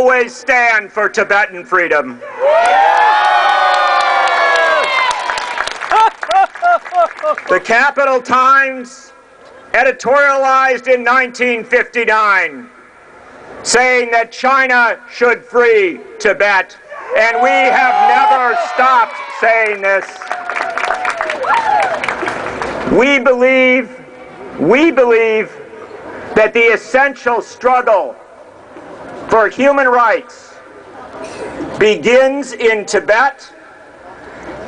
always stand for Tibetan freedom. The Capital Times editorialized in 1959 saying that China should free Tibet, and we have never stopped saying this. We believe that the essential struggle for human rights begins in Tibet,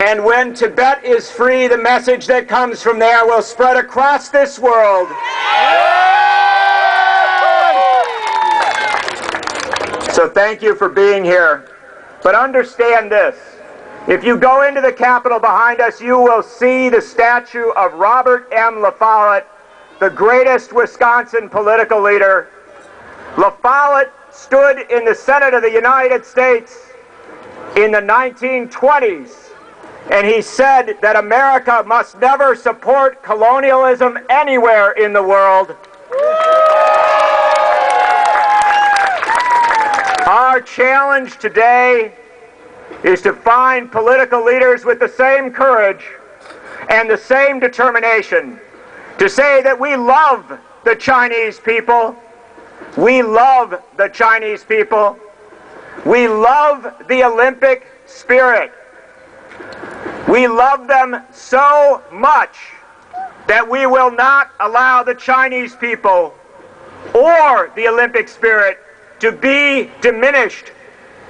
and when Tibet is free, the message that comes from there will spread across this world. So thank you for being here. But understand this. If you go into the Capitol behind us, you will see the statue of Robert M. La Follette, the greatest Wisconsin political leader. La Follette stood in the Senate of the United States in the 1920s, and he said that America must never support colonialism anywhere in the world. Our challenge today is to find political leaders with the same courage and the same determination to say that we love the Chinese people. We love the Chinese people. We love the Olympic spirit. We love them so much that we will not allow the Chinese people or the Olympic spirit to be diminished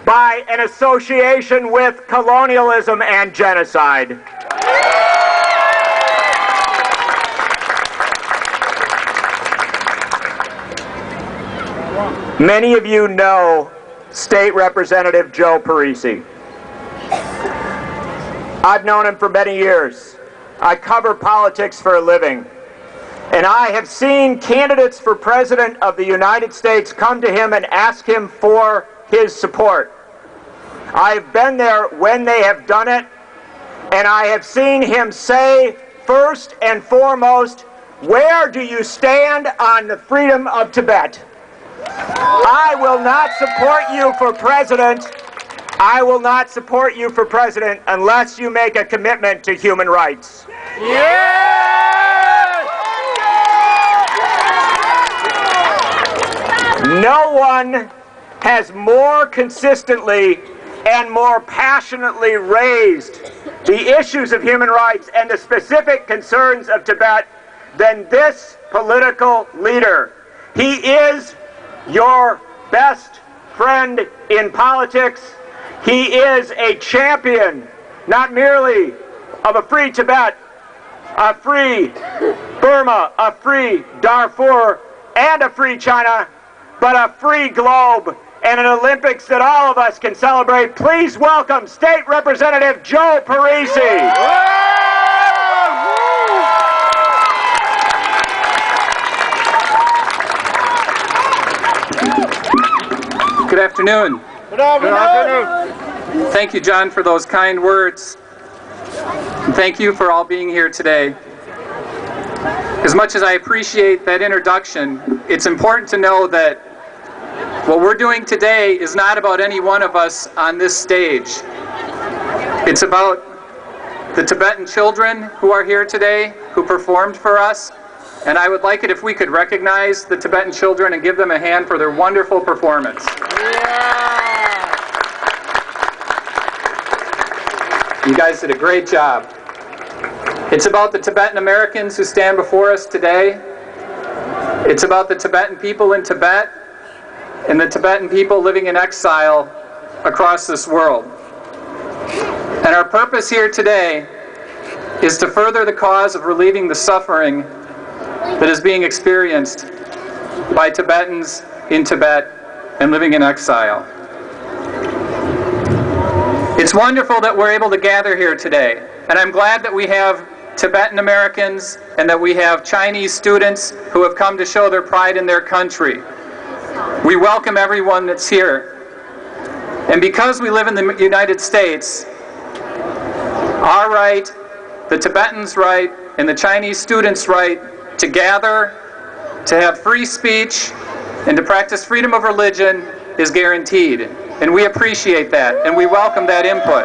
by an association with colonialism and genocide. Many of you know State Representative Joe Parisi. I've known him for many years. I cover politics for a living. And I have seen candidates for President of the United States come to him and ask him for his support. I've been there when they have done it, and I have seen him say, first and foremost, where do you stand on the freedom of Tibet? I will not support you for president. I will not support you for president unless you make a commitment to human rights. No one has more consistently and more passionately raised the issues of human rights and the specific concerns of Tibet than this political leader. He is your best friend in politics. He is a champion, not merely of a free Tibet, a free Burma, a free Darfur, and a free China, but a free globe and an Olympics that all of us can celebrate. Please welcome State Representative Joe Parisi. Good afternoon. Good afternoon. Thank you, John, for those kind words. And thank you for all being here today. As much as I appreciate that introduction, it's important to know that what we're doing today is not about any one of us on this stage. It's about the Tibetan children who are here today, who performed for us, and I would like it if we could recognize the Tibetan children and give them a hand for their wonderful performance. You guys did a great job. It's about the Tibetan Americans who stand before us today. It's about the Tibetan people in Tibet and the Tibetan people living in exile across this world. And our purpose here today is to further the cause of relieving the suffering that is being experienced by Tibetans in Tibet and living in exile. It's wonderful that we're able to gather here today, and I'm glad that we have Tibetan Americans and that we have Chinese students who have come to show their pride in their country. We welcome everyone that's here. And because we live in the United States, our right, the Tibetans' right, and the Chinese students' right to gather, to have free speech, and to practice freedom of religion is guaranteed. And we appreciate that, and we welcome that input.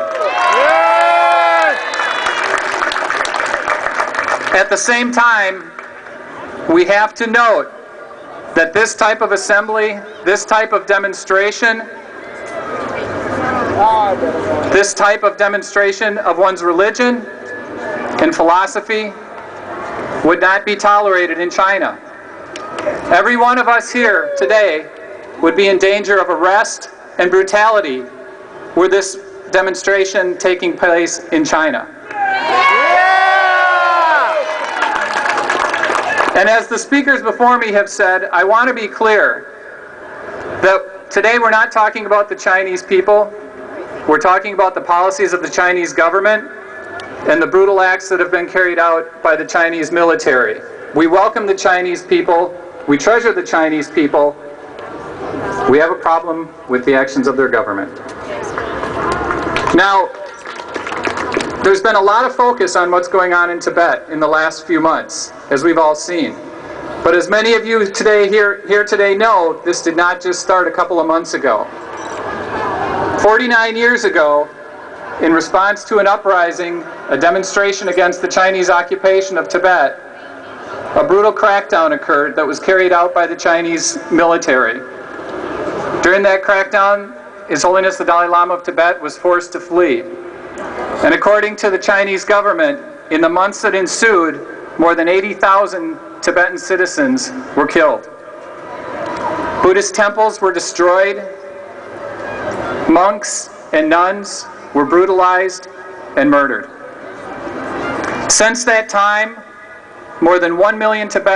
At the same time, we have to note that this type of assembly, this type of demonstration of one's religion and philosophy would not be tolerated in China. Every one of us here today would be in danger of arrest and brutality were this demonstration taking place in China. And as the speakers before me have said, I want to be clear that today we're not talking about the Chinese people. We're talking about the policies of the Chinese government and the brutal acts that have been carried out by the Chinese military. We welcome the Chinese people. We treasure the Chinese people. We have a problem with the actions of their government. Now, there's been a lot of focus on what's going on in Tibet in the last few months, as we've all seen. But as many of you today here today know, this did not just start a couple of months ago. 49 years ago, in response to an uprising, a demonstration against the Chinese occupation of Tibet, a brutal crackdown occurred that was carried out by the Chinese military. During that crackdown, His Holiness the Dalai Lama of Tibet was forced to flee. And according to the Chinese government, in the months that ensued, more than 80,000 Tibetan citizens were killed. Buddhist temples were destroyed. Monks and nuns were brutalized and murdered. Since that time, more than 1 million Tibetans